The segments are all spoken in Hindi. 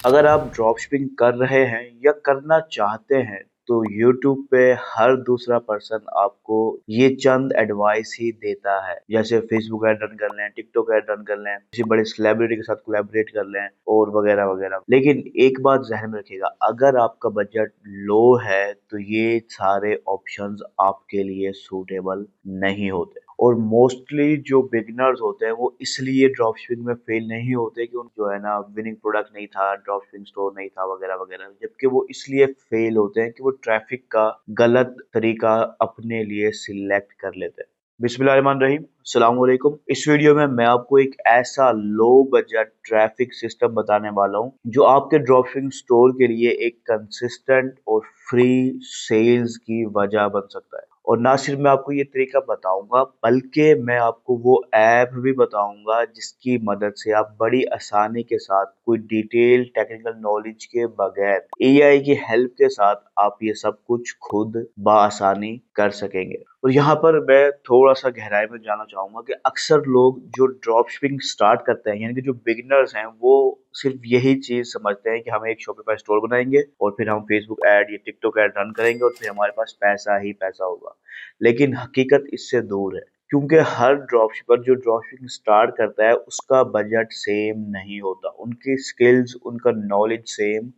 अगर आप ड्रॉपशिपिंग कर रहे हैं या करना चाहते हैं तो यूट्यूब पे हर दूसरा पर्सन आपको ये चंद एडवाइस ही देता है, जैसे फेसबुक ऐड रन कर लें, टिकटॉक ऐड रन कर लें, किसी बड़े सेलिब्रिटी के साथ कोलैबोरेट कर लें और वगैरह वगैरह। लेकिन एक बात जहन में रखिएगा, अगर आपका बजट लो है तो ये सारे ऑप्शंस आपके लिए सूटेबल नहीं होते। और मोस्टली जो बिगिनर्स होते हैं वो इसलिए ड्रॉपशिपिंग में फेल नहीं होते कि उन जो है ना विनिंग प्रोडक्ट नहीं था, ड्रॉपशिपिंग स्टोर नहीं था वगैरह वगैरह, जबकि वो इसलिए फेल होते हैं कि वो ट्रैफिक का गलत तरीका अपने लिए सिलेक्ट कर लेते हैं। बिस्मिल्लाहिर्रहमानिर्रहीम, अस्सलाम वालेकुम। इस वीडियो में मैं आपको एक ऐसा लो बजट ट्रैफिक सिस्टम बताने वाला हूँ जो आपके ड्रॉपशिपिंग स्टोर के लिए एक कंसिस्टेंट और फ्री सेल्स की वजह बन सकता है। और ना सिर्फ मैं आपको ये तरीका बताऊंगा बल्कि मैं आपको वो ऐप भी बताऊंगा जिसकी मदद से आप बड़ी आसानी के साथ कोई डिटेल टेक्निकल नॉलेज के बगैर एआई की हेल्प के साथ आप ये सब कुछ खुद बआसानी कर सकेंगे। और यहाँ पर मैं थोड़ा सा गहराई में जाना चाहूंगा कि अक्सर लोग जो ड्रॉप शिपिंग स्टार्ट करते हैं, यानी कि जो बिगिनर्स हैं, वो सिर्फ यही चीज समझते हैं कि हम एक शॉपिफाई स्टोर बनाएंगे और फिर हम फेसबुक ऐड या टिकटॉक ऐड रन करेंगे और फिर हमारे पास पैसा ही पैसा होगा। लेकिन हकीकत इससे दूर है, क्योंकि हर ड्रॉपशिपर जो ड्रॉपशिपिंग स्टार्ट करता है उसका बजट सेम नहीं होता, उनकी स्किल्स, उनका नॉलेज सेम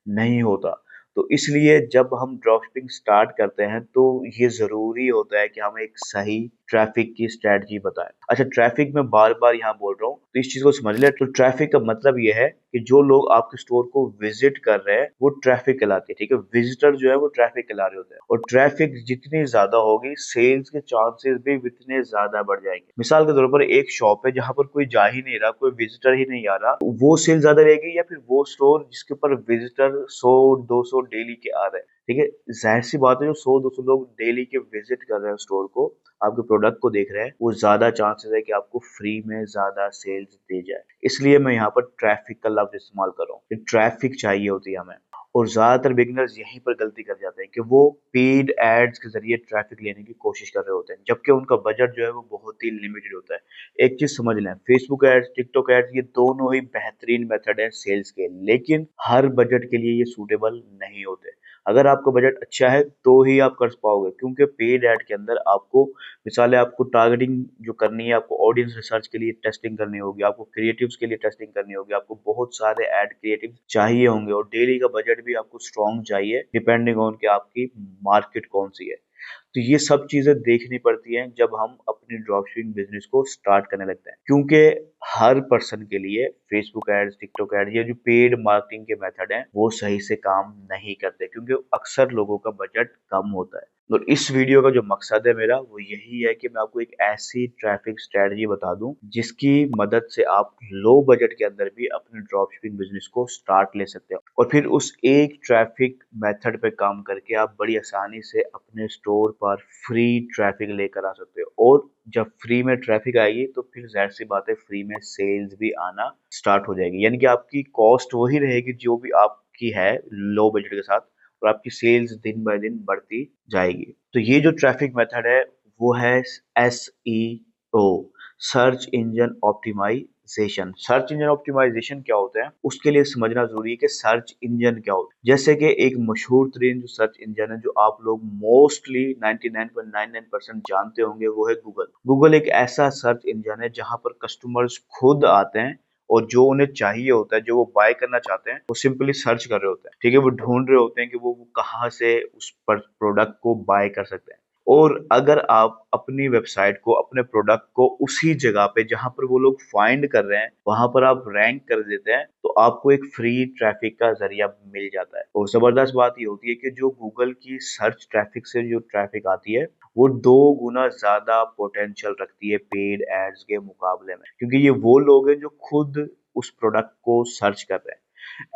नहीं होता। तो इसलिए जब हम ड्रॉपशिपिंग स्टार्ट करते हैं तो ये ज़रूरी होता है कि हम एक सही ट्रैफिक की स्ट्रैटेजी बताएं। अच्छा, ट्रैफिक में बार बार यहाँ बोल रहा हूँ तो इस चीज़ को समझ ले। तो ट्रैफिक का मतलब ये है कि जो लोग आपके स्टोर को विजिट कर रहे हैं वो ट्रैफिक कहलाते हैं, ठीक है। विजिटर जो है वो ट्रैफिक कहला रहे होते हैं, और ट्रैफिक जितनी ज्यादा होगी सेल्स के चांसेस भी उतने ज्यादा बढ़ जाएंगे। मिसाल के तौर पर एक शॉप है जहाँ पर कोई जा ही नहीं रहा, कोई विजिटर ही नहीं आ रहा, वो सेल ज्यादा रहेगी, या फिर वो स्टोर जिसके ऊपर विजिटर 100-200 डेली के आ रहे हैं, ठीक है। जाहिर सी बात है, जो 100-200 लोग डेली के विजिट कर रहे हैं स्टोर को, आपके प्रोडक्ट को देख रहे हैं, वो ज्यादा चांसेस है कि आपको फ्री में ज्यादा सेल्स दी जाए। इसलिए मैं यहाँ पर ट्रैफिक का लफ्ज इस्तेमाल कर रहा हूँ। ट्रैफिक चाहिए होती है हमें। और ज्यादातर बिगिनर्स यहीं पर गलती कर जाते हैं कि वो पेड एड्स के जरिए ट्रैफिक लेने की कोशिश कर रहे होते हैं, जबकि उनका बजट जो है वो बहुत ही लिमिटेड होता है। एक चीज समझ लें, फेसबुक एड्स, टिकटॉक एड्स, ये दोनों ही बेहतरीन मेथड है सेल्स के, लेकिन हर बजट के लिए ये सूटेबल नहीं होते। अगर आपका बजट अच्छा है तो ही आप कर पाओगे, क्योंकि पेड ऐड के अंदर आपको, मिसाल है, आपको टारगेटिंग जो करनी है, आपको ऑडियंस रिसर्च के लिए टेस्टिंग करनी होगी, आपको क्रिएटिव्स के लिए टेस्टिंग करनी होगी, आपको बहुत सारे ऐड क्रिएटिव चाहिए होंगे, और डेली का बजट भी आपको स्ट्रॉन्ग चाहिए डिपेंडिंग ऑन कि आपकी मार्केट कौन सी है। तो ये सब चीजें देखनी पड़ती हैं जब हम अपनी ड्रॉपशिपिंग बिजनेस को स्टार्ट करने लगते हैं, क्योंकि हर पर्सन के लिए फेसबुक एड्स, टिकटॉक एड्स, ये जो पेड मार्केटिंग के मेथड हैं वो सही से काम नहीं करते, क्योंकि अक्सर लोगों का बजट कम होता है। और इस वीडियो का जो मकसद है मेरा वो यही है कि मैं आपको एक ऐसी ट्रैफिक स्ट्रेटजी बता दूं जिसकी मदद से आप लो बजट के अंदर भी अपने ड्रॉपशिपिंग बिजनेस को स्टार्ट ले सकते हो, और फिर उस एक ट्रैफिक मेथड पे काम करके आप बड़ी आसानी से अपने स्टोर पर फ्री ट्रैफिक लेकर आ सकते हो। और जब फ्री में ट्रैफिक आएगी तो फिर जाहिर सी बात है फ्री में सेल्स भी आना स्टार्ट हो जाएगी, यानी कि आपकी कॉस्ट वही रहेगी जो भी आपकी है लो बजट के साथ, और आपकी सेल्स दिन बाय दिन बढ़ती जाएगी। तो ये जो ट्रैफिक मेथड है वो है SEO, search engine optimisation. Search engine optimisation क्या होता है उसके लिए समझना जरूरी है कि सर्च इंजन क्या होता है। जैसे कि एक मशहूर तरीन जो सर्च इंजन है जो आप लोग मोस्टली 99.99% जानते होंगे वो है गूगल। गूगल एक ऐसा सर्च इंजन है जहां पर कस्टमर्स खुद आते हैं और जो उन्हें चाहिए होता है, जो वो बाय करना चाहते हैं, वो सिंपली सर्च कर रहे होते हैं, ठीक है। वो ढूंढ रहे होते हैं कि वो कहाँ से उस पर प्रोडक्ट को बाय कर सकते हैं। और अगर आप अपनी वेबसाइट को, अपने प्रोडक्ट को उसी जगह पे जहां पर वो लोग फाइंड कर रहे हैं वहां पर आप रैंक कर देते हैं तो आपको एक फ्री ट्रैफिक का जरिया मिल जाता है। और जबरदस्त बात ये होती है कि जो गूगल की सर्च ट्रैफिक से जो ट्रैफिक आती है वो 2 गुना ज्यादा पोटेंशियल रखती है पेड एड्स के मुकाबले में, क्योंकि ये वो लोग हैं जो खुद उस प्रोडक्ट को सर्च कर रहे हैं।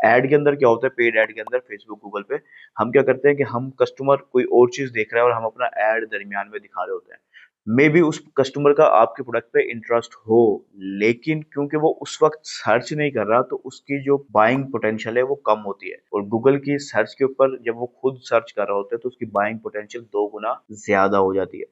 ऐड के अंदर क्या होता है, पेड ऐड के अंदर फेसबुक, गूगल पे हम क्या करते हैं कि हम, कस्टमर कोई और चीज देख रहा है और हम अपना ऐड दरमियान में दिखा रहे होते हैं। मे बी उस कस्टमर का आपके प्रोडक्ट पे इंटरेस्ट हो, लेकिन क्योंकि वो उस वक्त सर्च नहीं कर रहा तो उसकी जो बाइंग पोटेंशियल है वो कम होती है, और गूगल की सर्च के ऊपर जब वो खुद सर्च कर रहा होता है तो उसकी बाइंग पोटेंशियल 2 गुना ज्यादा हो जाती है।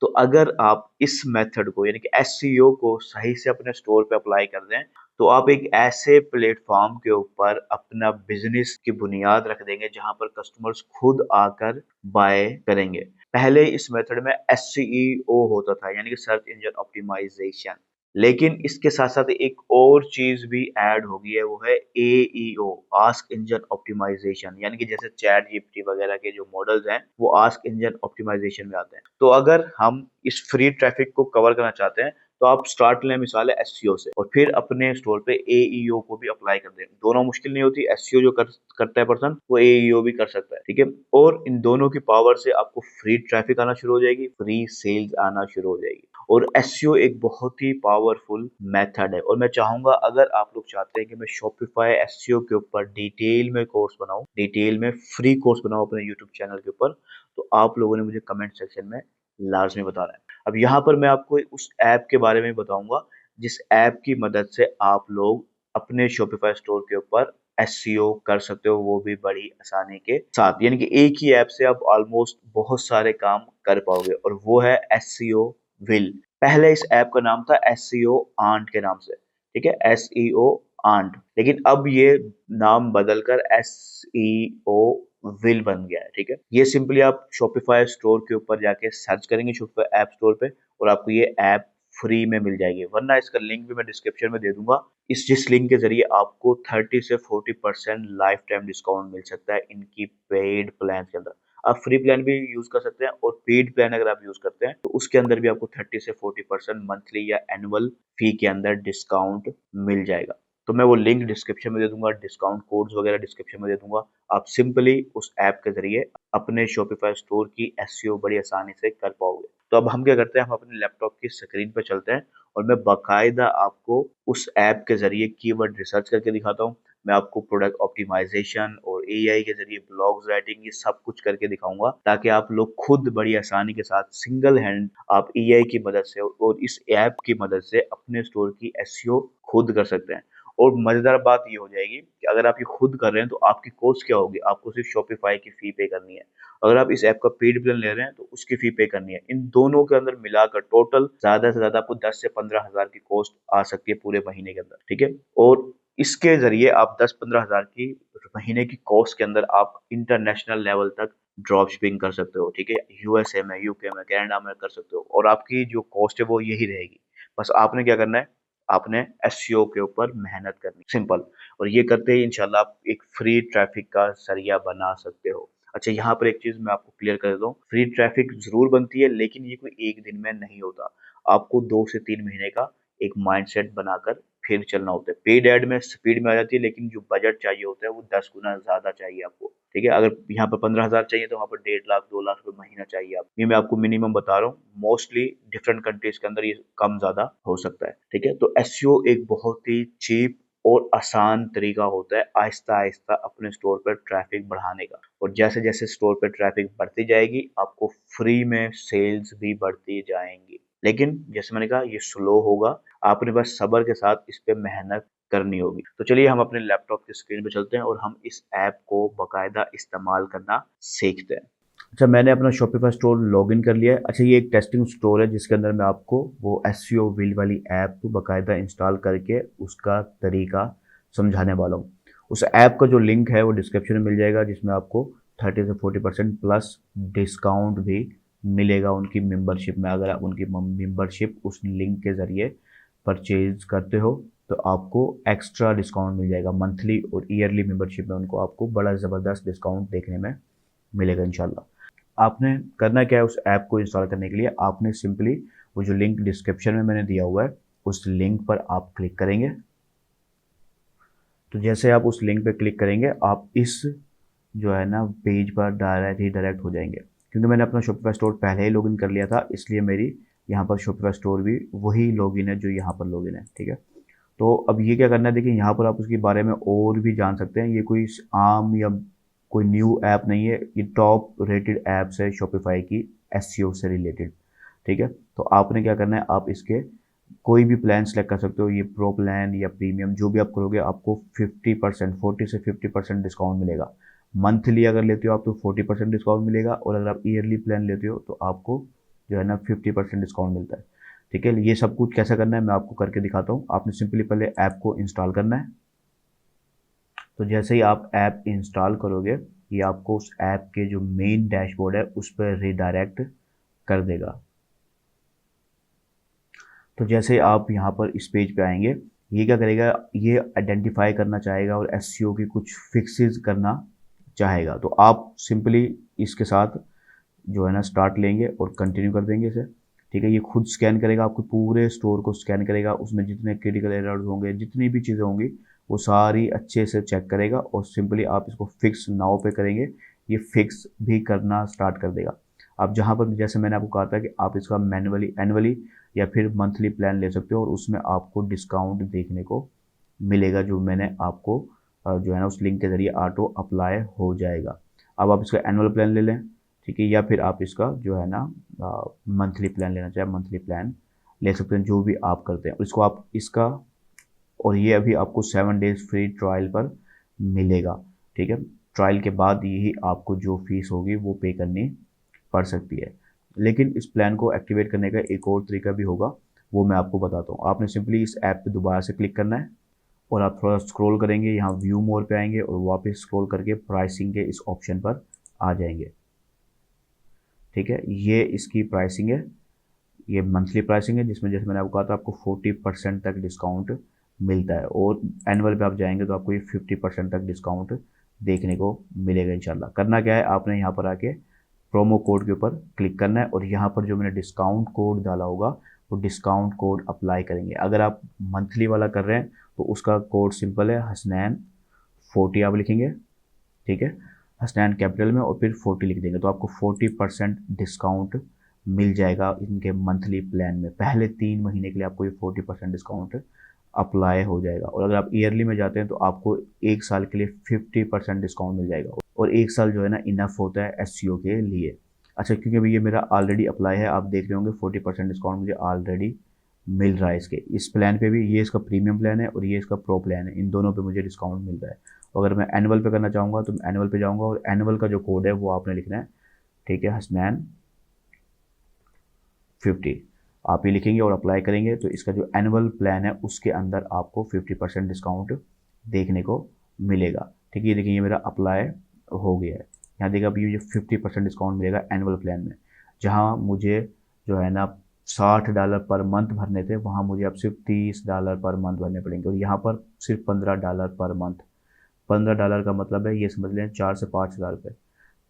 तो अगर आप इस मेथड को, यानी कि SEO को सही से अपने स्टोर पे अप्लाई कर दें तो आप एक ऐसे प्लेटफॉर्म के ऊपर अपना बिजनेस की बुनियाद रख देंगे जहां पर कस्टमर्स खुद आकर बाय करेंगे। पहले इस मेथड में एससीईओ होता था, यानी कि सर्च इंजन ऑप्टिमाइजेशन, लेकिन इसके साथ साथ एक और चीज भी ऐड हो गई है, वो है एईओ, आस्क इंजन ऑप्टिमाइजेशन, यानी कि जैसे चैट जीपीटी वगैरह के जो मॉडल्स हैं वो आस्क इंजन ऑप्टिमाइजेशन में आते हैं। तो अगर हम इस फ्री ट्रैफिक को कवर करना चाहते हैं तो आप स्टार्ट लें मिसाल है एसईओ से, और फिर अपने स्टोर पे एईओ को भी अप्लाई कर दें। दोनों मुश्किल नहीं होती, एसईओ जो करता है पर्सन वो एईओ भी कर सकता है, ठीक है। और इन दोनों की पावर से आपको फ्री ट्रैफिक आना शुरू हो जाएगी, फ्री सेल्स आना शुरू हो जाएगी। और एसईओ एक बहुत ही पावरफुल मेथड है, और मैं चाहूंगा अगर आप लोग चाहते हैं कि मैं शॉपिफाई एसईओ के ऊपर डिटेल में कोर्स बनाऊं, डिटेल में फ्री कोर्स बनाऊं अपने यूट्यूब चैनल के ऊपर, तो आप लोगों ने मुझे कमेंट सेक्शन में लाजमी बताना है। अब यहाँ पर मैं आपको उस ऐप के बारे में बताऊंगा जिस ऐप की मदद से आप लोग अपने शॉपिफाई स्टोर के ऊपर एसईओ कर सकते हो, वो भी बड़ी आसानी के साथ। यानी कि एक ही ऐप से आप ऑलमोस्ट बहुत सारे काम कर पाओगे, और वो है एसईओ विल। पहले इस ऐप का नाम था एसईओ आंट के नाम से, ठीक है, एसईओ आंट, लेकिन अब ये नाम बदलकर एसईओ विल बन गया है, ठीक है। ये सिंपली आप शॉपिफाई स्टोर के ऊपर जाके सर्च करेंगे शॉपिफाई ऐप स्टोर पे, और आपको ये ऐप फ्री में मिल जाएगी, वरना इसका लिंक भी मैं डिस्क्रिप्शन में दे दूंगा। इस जिस लिंक के जरिए आपको 30 से 40% लाइफ टाइम डिस्काउंट मिल सकता है इनकी पेड प्लान के अंदर। आप फ्री प्लान भी यूज कर सकते हैं, और पेड प्लान अगर आप यूज करते हैं तो उसके अंदर भी आपको 30 से 40% मंथली या एनुअल फी के अंदर डिस्काउंट मिल जाएगा। तो मैं वो लिंक डिस्क्रिप्शन में दे दूंगा, डिस्काउंट कोड्स वगैरह डिस्क्रिप्शन में दे दूंगा। आप सिंपली उस ऐप के जरिए अपने शॉपिफाई स्टोर की एसईओ बड़ी आसानी से कर पाओगे। तो अब हम क्या करते हैं, हम अपने लैपटॉप की स्क्रीन पर चलते हैं, और मैं बाकायदा आपको उस ऐप के जरिए कीवर्ड रिसर्च करके दिखाता हूँ। मैं आपको प्रोडक्ट ऑप्टिमाइजेशन और एआई के जरिए ब्लॉग्स राइटिंग ये सब कुछ करके दिखाऊंगा, ताकि आप लोग खुद बड़ी आसानी के साथ सिंगल हैंड आप एआई की मदद से और इस ऐप की मदद से अपने स्टोर की एसईओ खुद कर सकते हैं। और मजेदार बात ये हो जाएगी कि अगर आप ये खुद कर रहे हैं तो आपकी कॉस्ट क्या होगी, आपको सिर्फ शॉपिफाई की फी पे करनी है। अगर आप इस ऐप का पेड प्लान ले रहे हैं तो उसकी फी पे करनी है। इन दोनों के अंदर मिलाकर टोटल ज्यादा से ज्यादा आपको 10 से 15 हजार की कॉस्ट आ सकती है पूरे महीने के अंदर, ठीक है। और इसके जरिए आप 10-15 हजार की महीने की कॉस्ट के अंदर आप इंटरनेशनल लेवल तक ड्रॉप शिपिंग कर सकते हो, ठीक है। यूएसए में, यूके में, कनाडा में कर सकते हो, और आपकी जो कॉस्ट है वो यही रहेगी। बस आपने क्या करना है, आपने एसईओ के ऊपर मेहनत करनी, सिंपल। और ये करते ही इंशाल्लाह आप एक फ्री ट्रैफिक का जरिया बना सकते हो। अच्छा, यहाँ पर एक चीज मैं आपको क्लियर कर देता हूँ, फ्री ट्रैफिक जरूर बनती है, लेकिन ये कोई एक दिन में नहीं होता। आपको 2 से 3 महीने का एक माइंडसेट बनाकर फिर चलना होता है। पेड ऐड में स्पीड में आ जाती है, लेकिन जो बजट चाहिए होता है वो 10 गुना ज्यादा चाहिए आपको, ठीक है। अगर यहाँ पर 15 हजार चाहिए तो वहाँ पर 1.5 लाख 2 लाख रुपए महीना चाहिए आप। ये मैं आपको मिनिमम बता रहा हूँ, मोस्टली डिफरेंट कंट्रीज के अंदर ये कम ज्यादा हो सकता है, ठीक है। तो एसईओ एक बहुत ही चीप और आसान तरीका होता है आहिस्ता आहिस्ता अपने स्टोर पर ट्रैफिक बढ़ाने का। और जैसे जैसे स्टोर पर ट्रैफिक बढ़ती जाएगी आपको फ्री में सेल्स भी बढ़ती जाएंगी, लेकिन जैसे मैंने कहा ये स्लो होगा, आपने बस सब्र के साथ इस पे मेहनत करनी होगी। तो चलिए हम अपने लैपटॉप की स्क्रीन पे चलते हैं और हम इस ऐप को बाकायदा इस्तेमाल करना सीखते हैं। अच्छा, मैंने अपना शॉपिफाई स्टोर लॉगिन कर लिया है। अच्छा, ये एक टेस्टिंग स्टोर है जिसके अंदर मैं आपको वो एसईओ व्हील वाली ऐप को बाकायदा इंस्टॉल करके उसका तरीका समझाने वाला हूँ। उस ऐप का जो लिंक है वो डिस्क्रिप्शन में मिल जाएगा, जिसमें आपको 30 से 40% प्लस डिस्काउंट भी मिलेगा उनकी मेंबरशिप में। अगर आप उनकी मेंबरशिप उस लिंक के ज़रिए परचेज करते हो तो आपको एक्स्ट्रा डिस्काउंट मिल जाएगा। मंथली और ईयरली मेंबरशिप में उनको आपको बड़ा ज़बरदस्त डिस्काउंट देखने में मिलेगा इंशाल्लाह। आपने करना क्या है, उस ऐप को इंस्टॉल करने के लिए आपने सिंपली वो जो लिंक डिस्क्रिप्शन में मैंने दिया हुआ है उस लिंक पर आप क्लिक करेंगे। तो जैसे आप उस लिंक पर क्लिक करेंगे आप इस जो है ना पेज पर डायरेक्ट हो जाएंगे। क्योंकि मैंने अपना शॉपिफाई स्टोर पहले ही लॉगिन कर लिया था, इसलिए मेरी यहाँ पर शॉपिफाई स्टोर भी वही लॉगिन है जो यहाँ पर लॉगिन है, ठीक है। तो अब ये क्या करना है, देखिए यहाँ पर आप उसके बारे में और भी जान सकते हैं। ये कोई आम या कोई न्यू ऐप नहीं है, ये टॉप रेटेड ऐप्स है शॉपिफाई की एसईओ से रिलेटेड, ठीक है। तो आपने क्या करना है, आप इसके कोई भी प्लान सेलेक्ट कर सकते हो, ये प्रो प्लान या प्रीमियम जो भी आप करोगे आपको 50% 40 से 50% डिस्काउंट मिलेगा। मंथली अगर लेते हो आप तो 40% डिस्काउंट मिलेगा, और अगर आप ईयरली प्लान लेते हो तो आपको जो है ना 50% डिस्काउंट मिलता है। ठीक है, ये सब कुछ कैसे करना है मैं आपको करके दिखाता हूँ। आपने सिंपली पहले ऐप को इंस्टॉल करना है। तो जैसे ही आप ऐप इंस्टॉल करोगे, ये आपको उस ऐप के जो मेन डैशबोर्ड है उस पर रिडायरेक्ट कर देगा। तो जैसे आप यहाँ पर इस पेज पे आएंगे, ये क्या करेगा, ये आइडेंटिफाई करना चाहेगा और एसईओ की कुछ फिक्सेस करना चाहेगा। तो आप सिंपली इसके साथ जो है ना स्टार्ट लेंगे और कंटिन्यू कर देंगे इसे। ठीक है, ये खुद स्कैन करेगा, आपके पूरे स्टोर को स्कैन करेगा, उसमें जितने क्रिटिकल एरर्स होंगे, जितनी भी चीज़ें होंगी वो सारी अच्छे से चेक करेगा और सिंपली आप इसको फिक्स नाउ पे करेंगे, ये फिक्स भी करना स्टार्ट कर देगा। आप जहाँ पर जैसे मैंने आपको कहा था कि आप इसका मैनुअली एनुअली या फिर मंथली प्लान ले सकते हो और उसमें आपको डिस्काउंट देखने को मिलेगा, जो मैंने आपको जो है ना उस लिंक के ज़रिए ऑटो अप्लाई हो जाएगा। अब आप इसका एनुअल प्लान ले लें, ठीक है, या फिर आप इसका जो है ना मंथली प्लान लेना चाहें, मंथली प्लान ले सकते हैं, जो भी आप करते हैं। इसको आप इसका, और ये अभी आपको 7 डेज फ्री ट्रायल पर मिलेगा। ठीक है, ट्रायल के बाद यही आपको जो फीस होगी वो पे करनी पड़ सकती है। लेकिन इस प्लान को एक्टिवेट करने का एक और तरीका भी होगा, वो मैं आपको बताता हूँ। आपने सिंपली इस ऐप पे दोबारा से क्लिक करना है और आप थोड़ा स्क्रॉल करेंगे, यहाँ व्यू मोर पे आएंगे और वापस स्क्रॉल करके प्राइसिंग के इस ऑप्शन पर आ जाएंगे। ठीक है, ये इसकी प्राइसिंग है, ये मंथली प्राइसिंग है, जिसमें जैसे मैंने आपको कहा था आपको 40% तक डिस्काउंट मिलता है, और एनुअल पे आप जाएंगे तो आपको ये 50% तक डिस्काउंट देखने को मिलेगा इंशाल्लाह। करना क्या है, आपने यहाँ पर आके प्रोमो कोड के ऊपर क्लिक करना है और यहाँ पर जो मैंने डिस्काउंट कोड डाला होगा वो डिस्काउंट कोड अप्लाई करेंगे। अगर आप मंथली वाला कर रहे हैं तो उसका कोड सिंपल है, हसनैन 40 आप लिखेंगे। ठीक है, हसनैन कैपिटल में और फिर 40 लिख देंगे तो आपको 40% डिस्काउंट मिल जाएगा इनके मंथली प्लान में। पहले 3 महीने के लिए आपको ये 40% डिस्काउंट अप्लाई हो जाएगा, और अगर आप ईयरली में जाते हैं तो आपको 1 साल के लिए 50% डिस्काउंट मिल जाएगा, और 1 साल जो है ना इनफ होता है एसईओ के लिए। अच्छा, क्योंकि अभी ये मेरा ऑलरेडी अप्लाई है, आप देख रहे होंगे 40% डिस्काउंट मुझे ऑलरेडी मिल रहा है इसके इस प्लान पे भी। ये इसका प्रीमियम प्लान है और ये इसका प्रो प्लान है, इन दोनों पे मुझे डिस्काउंट मिल रहा है। अगर मैं एनुअल पे करना चाहूँगा तो मैं एनुअल पे जाऊँगा और एनुअल का जो कोड है वो आपने लिखना है। ठीक है, हसनैन 50 आप ये लिखेंगे और अप्लाई करेंगे तो इसका जो एनुअल प्लान है उसके अंदर आपको 50% डिस्काउंट देखने को मिलेगा। ठीक है, ये देखिए ये मेरा अप्लाई हो गया है। यहाँ देखिए अभी मुझे 50% डिस्काउंट मिलेगा एनुअल प्लान में। जहाँ मुझे जो है ना $60 पर मंथ भरने थे, वहाँ मुझे अब सिर्फ $30 पर मंथ भरने पड़ेंगे, और यहाँ पर सिर्फ $15 पर मंथ। $15 का मतलब है, ये समझ लें 4 से 5 हज़ार रुपये।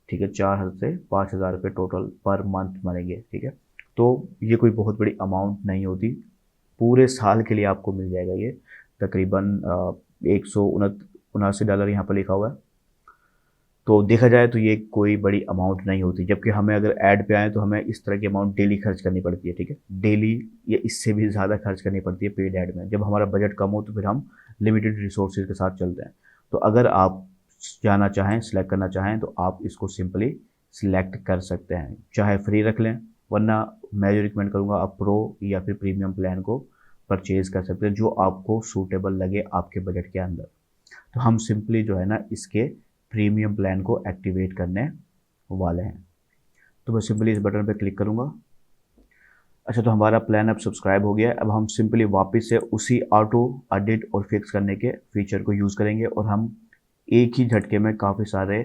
ठीक है, 4 से 5 हज़ार रुपये टोटल पर मंथ बनेंगे। ठीक है, तो ये कोई बहुत बड़ी अमाउंट नहीं होती, पूरे साल के लिए आपको मिल जाएगा ये तकरीबन $179 यहाँ पर लिखा हुआ है। तो देखा जाए तो ये कोई बड़ी अमाउंट नहीं होती, जबकि हमें अगर ऐड पे आए तो हमें इस तरह की अमाउंट डेली खर्च करनी पड़ती है। ठीक है, डेली ये इससे भी ज़्यादा खर्च करनी पड़ती है पेड ऐड में। जब हमारा बजट कम हो तो फिर हम लिमिटेड रिसोर्सेज के साथ चलते हैं। तो अगर आप जाना चाहें, सिलेक्ट करना चाहें तो आप इसको सिंपली सिलेक्ट कर सकते हैं, चाहे फ्री रख लें, वरना मैं जो रिकमेंड करूँगा आप प्रो या फिर प्रीमियम प्लान को परचेज़ कर सकते हैं, जो आपको सूटेबल लगे आपके बजट के अंदर। तो हम सिंपली जो है ना इसके प्रीमियम प्लान को एक्टिवेट करने वाले हैं। तो मैं सिंपली इस बटन पर क्लिक करूँगा। अच्छा, तो हमारा प्लान अब सब्सक्राइब हो गया है। अब हम सिंपली वापस से उसी ऑटो एडिट और फिक्स करने के फीचर को यूज़ करेंगे और हम एक ही झटके में काफ़ी सारे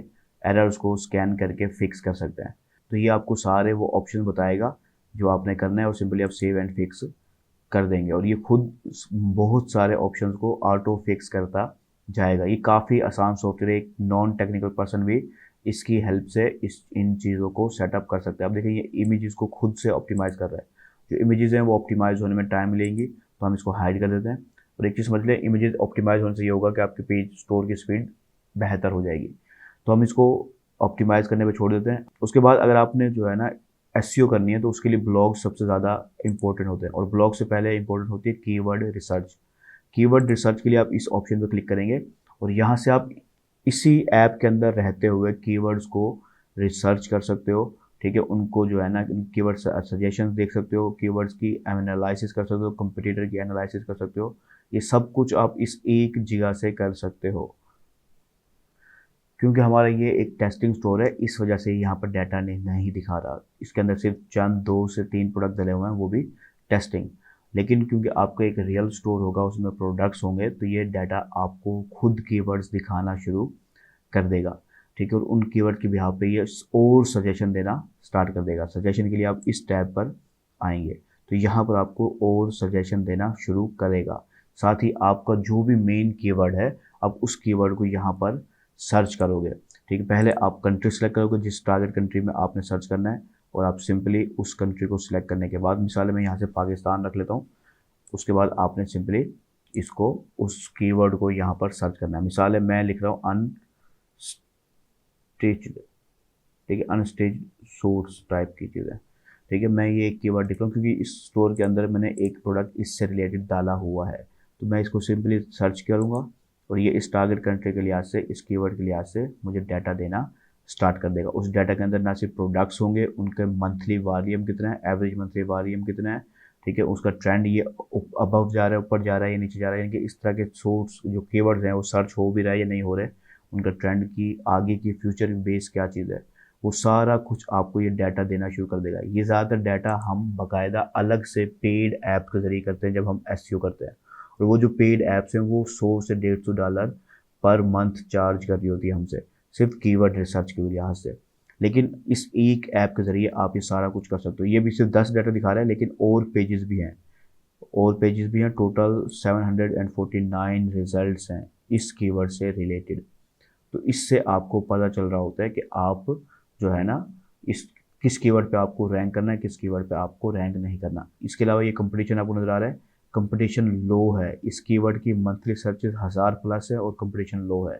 एरर्स को स्कैन करके फिक्स कर सकते हैं। तो ये आपको सारे वो ऑप्शन बताएगा जो आपने करना है, और सिंपली आप सेव एंड फिक्स कर देंगे और ये खुद बहुत सारे ऑप्शंस को ऑटो फिक्स करता जाएगा। ये काफ़ी आसान सॉफ्टवेयर है, एक नॉन टेक्निकल पर्सन भी इसकी हेल्प से इन चीज़ों को सेटअप कर सकते हैं। आप देखिए ये इमेजेस को खुद से ऑप्टिमाइज़ कर रहा है। जो इमेजेस हैं वो ऑप्टिमाइज़ होने में टाइम लेंगी, तो हम इसको हाइड कर देते हैं। और एक चीज़ समझ लें, इमेजेस ऑप्टिमाइज़ होने से ये होगा कि आपके पेज स्टोर की स्पीड बेहतर हो जाएगी। तो हम इसको ऑप्टिमाइज़ करने पे छोड़ देते हैं। उसके बाद अगर आपने जो है ना एसईओ करनी है तो उसके लिए ब्लॉग सबसे ज़्यादा इंपॉर्टेंट होते हैं, और ब्लॉग से पहले इंपॉर्टेंट होती है कीवर्ड रिसर्च। कीवर्ड रिसर्च के लिए आप इस ऑप्शन पर क्लिक करेंगे और यहाँ से आप इसी ऐप के अंदर रहते हुए कीवर्ड्स को रिसर्च कर सकते हो। ठीक है, उनको जो है ना कीवर्ड सजेशंस देख सकते हो, कीवर्ड्स की एनालिसिस कर सकते हो, कंपटीटर की एनालिसिस कर सकते हो। ये सब कुछ आप इस एक जगह से कर सकते हो। क्योंकि हमारा ये एक टेस्टिंग स्टोर है, इस वजह से यहाँ पर डाटा नहीं दिखा रहा। इसके अंदर सिर्फ चंद 2 से 3 प्रोडक्ट डले हुए हैं, वो भी टेस्टिंग। लेकिन क्योंकि आपका एक रियल स्टोर होगा, उसमें प्रोडक्ट्स होंगे, तो ये डाटा आपको खुद कीवर्ड्स दिखाना शुरू कर देगा। ठीक है, और उन कीवर्ड के बिहाफ पे ये और सजेशन देना स्टार्ट कर देगा। सजेशन के लिए आप इस टैब पर आएंगे तो यहाँ पर आपको और सजेशन देना शुरू करेगा। साथ ही आपका जो भी मेन कीवर्ड है, आप उस कीवर्ड को यहाँ पर सर्च करोगे। ठीक है, पहले आप कंट्री सेलेक्ट करोगे जिस टारगेट कंट्री में आपने सर्च करना है, और आप सिंपली उस कंट्री को सिलेक्ट करने के बाद, मिसाल मैं यहाँ से पाकिस्तान रख लेता हूँ, उसके बाद आपने सिंपली इसको उस कीवर्ड को यहाँ पर सर्च करना है। मिसाल है मैं लिख रहा हूँ अनस्टिच्ड, ठीक है, अनस्टिच्ड सूट्स टाइप की चीज़ है। ठीक है, मैं ये एक कीवर्ड लिख रहा हूँ क्योंकि इस स्टोर के अंदर मैंने एक प्रोडक्ट इससे रिलेटेड डाला हुआ है, तो मैं इसको सिंपली सर्च करूँगा और ये इस टारगेट कंट्री के लिहाज से, इस कीवर्ड के लिहाज से मुझे डाटा देना स्टार्ट कर देगा। उस डाटा के अंदर ना सिर्फ प्रोडक्ट्स होंगे, उनके मंथली वॉल्यूम कितना है, एवरेज मंथली वॉल्यूम कितना है, ठीक है, उसका ट्रेंड ये अबव जा रहा है, ऊपर जा रहा है या नीचे जा रहा है, यानी कि इस तरह के सोर्स जो कीवर्ड्स हैं वो सर्च हो भी रहा है या नहीं हो रहे, उनका ट्रेंड की आगे की फ्यूचर बेस क्या चीज़ है, वो सारा कुछ आपको ये डाटा देना शुरू कर देगा। ये ज़्यादातर डाटा हम बाकायदा अलग से पेड ऐप के ज़रिए करते हैं जब हम एसईओ करते हैं, और वो जो पेड ऐप्स हैं वो 100 से $150 पर मंथ चार्ज कर रही होती है हमसे, सिर्फ कीवर्ड रिसर्च के लिहाज से। लेकिन इस एक ऐप के ज़रिए आप ये सारा कुछ कर सकते हो। ये भी सिर्फ 10 डाटा दिखा रहा है, लेकिन और पेजेस भी हैं, और पेजेस भी हैं। टोटल 749 रिजल्ट्स हैं इस कीवर्ड से रिलेटेड। तो इससे आपको पता चल रहा होता है कि आप जो है ना, इस किस कीवर्ड पे आपको रैंक करना है, किस कीवर्ड पे आपको रैंक नहीं करना। इसके अलावा ये कंपटीशन आपको नज़र आ रहा है, कंपटीशन लो है, इस कीवर्ड की मंथली सर्चेस 1000 प्लस है और कंपटीशन लो है।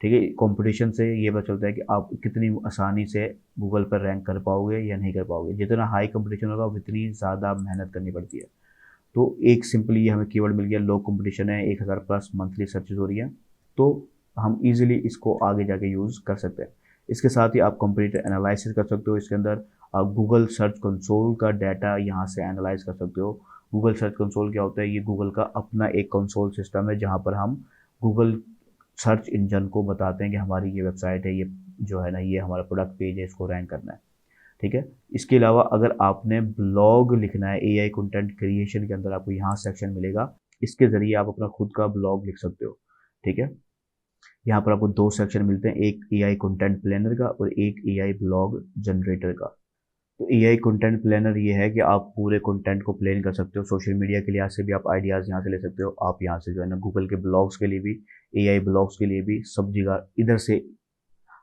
ठीक है, कंपटीशन से ये पता चलता है कि आप कितनी आसानी से गूगल पर रैंक कर पाओगे या नहीं कर पाओगे। जितना हाई कंपटीशन होगा उतनी ज़्यादा मेहनत करनी पड़ती है। तो एक सिंपली ये हमें कीवर्ड मिल गया, लो कंपटीशन है, 1000 प्लस मंथली सर्चेज हो रही है, तो हम इजीली इसको आगे जाके यूज़ कर सकते हैं। इसके साथ ही आप कंपटीटर एनालिसिस कर सकते हो। इसके अंदर आप गूगल सर्च कंसोल का डाटा यहाँ से एनालाइज कर सकते हो। गूगल सर्च कंसोल क्या होता है? ये गूगल का अपना एक कंसोल सिस्टम है जहाँ पर हम गूगल सर्च इंजन को बताते हैं कि हमारी ये वेबसाइट है, ये जो है ना, ये हमारा प्रोडक्ट पेज है, इसको रैंक करना है। ठीक है, इसके अलावा अगर आपने ब्लॉग लिखना है, एआई कंटेंट क्रिएशन के अंदर आपको यहाँ सेक्शन मिलेगा, इसके ज़रिए आप अपना खुद का ब्लॉग लिख सकते हो। ठीक है, यहाँ पर आपको दो सेक्शन मिलते हैं, एक एआई कंटेंट प्लानर का और एक एआई ब्लॉग जनरेटर का। तो एआई कंटेंट प्लानर ये है कि आप पूरे कंटेंट को प्लान कर सकते हो। सोशल मीडिया के लिहाज से भी आप आइडियाज़ यहाँ से ले सकते हो। आप यहाँ से जो है ना, गूगल के ब्लॉग्स के लिए भी, एआई ब्लॉग्स के लिए भी, सब जगह इधर से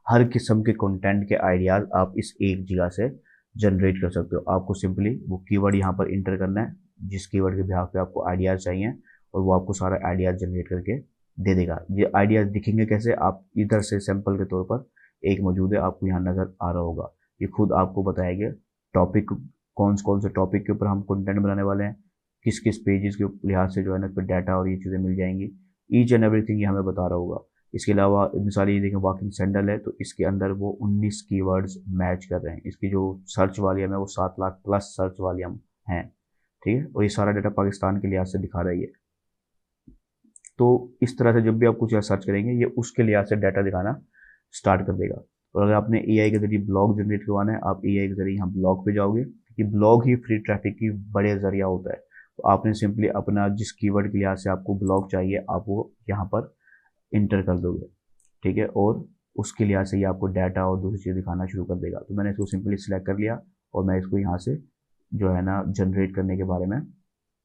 हर किस्म के कंटेंट के आइडियाज़ आप इस एक जगह से जनरेट कर सकते हो। आपको सिंपली वो कीवर्ड यहाँ पर इंटर करना है जिस कीवर्ड के बिहाफ पे आपको आइडियाज़ चाहिए, और वो आपको सारा आइडियाज़ जनरेट करके दे देगा। ये आइडियाज़ दिखेंगे कैसे? आप इधर से सैंपल के तौर पर एक मौजूद है, आपको यहाँ नज़र आ रहा होगा, ये खुद आपको बताएगा टॉपिक, कौन से टॉपिक के ऊपर हम कंटेंट बनाने वाले हैं, किस किस पेजेस के लिहाज से जो है ना फिर डाटा और ये चीज़ें मिल जाएंगी। ईच एंड एवरीथिंग ये हमें बता रहा होगा। इसके अलावा मिसाल ये देखें, वॉकिंग सैंडल है, तो इसके अंदर वो 19 कीवर्ड्स मैच कर रहे हैं। इसकी जो सर्च वॉल्यूम है वो 7 लाख प्लस सर्च वॉल्यूम है। ठीक है, और ये सारा डाटा पाकिस्तान के लिहाज से दिखा रही है। तो इस तरह से जब भी आप कुछ सर्च करेंगे, ये उसके लिहाज से डाटा दिखाना स्टार्ट कर देगा। और अगर आपने एआई के जरिए ब्लॉग जनरेट करवाना है, आप एआई के जरिए यहाँ ब्लॉग पे जाओगे। ये ब्लॉग ही फ्री ट्रैफिक की बड़े जरिया होता है। तो आपने सिंपली अपना जिस कीवर्ड के लिहाज से आपको ब्लॉग चाहिए, आप वो यहाँ पर इंटर कर दोगे। ठीक है, और उसके लिहाज से ये आपको डाटा और दूसरी चीज़ दिखाना शुरू कर देगा। तो मैंने इसको सिंपली सिलेक्ट कर लिया और मैं इसको यहाँ से जो है ना जनरेट करने के बारे में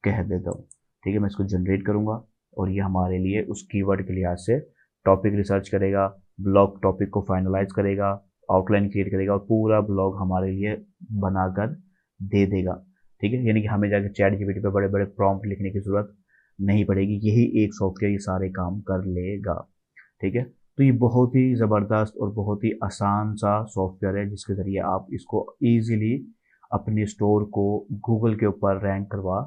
कह देता हूँ। ठीक है, मैं इसको जनरेट करूँगा और ये हमारे लिए उस कीवर्ड के लिहाज से टॉपिक रिसर्च करेगा, ब्लॉग टॉपिक को फाइनलाइज करेगा, आउटलाइन क्रिएट करेगा और पूरा ब्लॉग हमारे लिए बनाकर दे देगा। ठीक है, यानी कि हमें जाकर चैट जीपीटी पे बड़े बड़े प्रॉम्प्ट लिखने की ज़रूरत नहीं पड़ेगी, यही एक सॉफ्टवेयर ये सारे काम कर लेगा। ठीक है, तो ये बहुत ही ज़बरदस्त और बहुत ही आसान सा सॉफ्टवेयर है जिसके ज़रिए आप इसको ईज़िली अपने स्टोर को गूगल के ऊपर रैंक करवा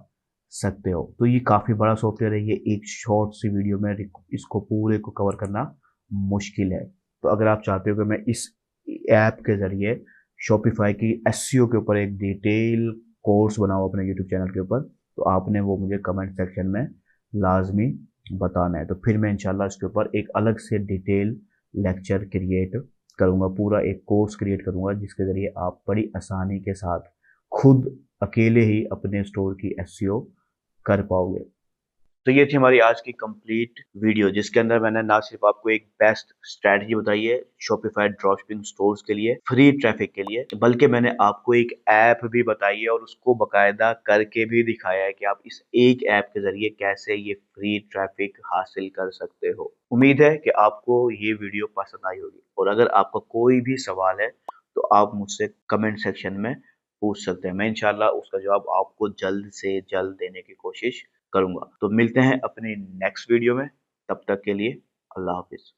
सकते हो। तो ये काफ़ी बड़ा सॉफ्टवेयर है, ये एक शॉर्ट सी वीडियो में इसको पूरे को कवर करना मुश्किल है। तो अगर आप चाहते हो कि मैं इस ऐप के ज़रिए शॉपिफाई की एसईओ के ऊपर एक डिटेल कोर्स बनाऊँ अपने यूट्यूब चैनल के ऊपर, तो आपने वो मुझे कमेंट सेक्शन में लाजमी बताना है। तो फिर मैं इंशाल्लाह इसके ऊपर एक अलग से डिटेल लेक्चर क्रिएट करूँगा, पूरा एक कोर्स क्रिएट करूँगा जिसके ज़रिए आप बड़ी आसानी के साथ खुद अकेले ही अपने स्टोर की एसईओ कर पाओगे। तो ये थी हमारी आज की कंप्लीट वीडियो, जिसके अंदर मैंने ना सिर्फ आपको एक बेस्ट स्ट्रेटजी बताई है शॉपिफाई ड्रॉपशिपिंग स्टोर्स के लिए, फ्री ट्रैफिक के लिए, बल्कि मैंने आपको एक ऐप भी बताई है और उसको बकायदा करके भी दिखाया है कि आप इस एक ऐप के जरिए कैसे ये फ्री ट्रैफिक हासिल कर सकते हो। उम्मीद है कि आपको ये वीडियो पसंद आई होगी, और अगर आपका कोई भी सवाल है तो आप मुझसे कमेंट सेक्शन में पूछ सकते हैं। मैं इंशाल्लाह उसका जवाब आपको जल्द से जल्द देने की कोशिश करूंगा। तो मिलते हैं अपने नेक्स्ट वीडियो में, तब तक के लिए अल्लाह हाफिज।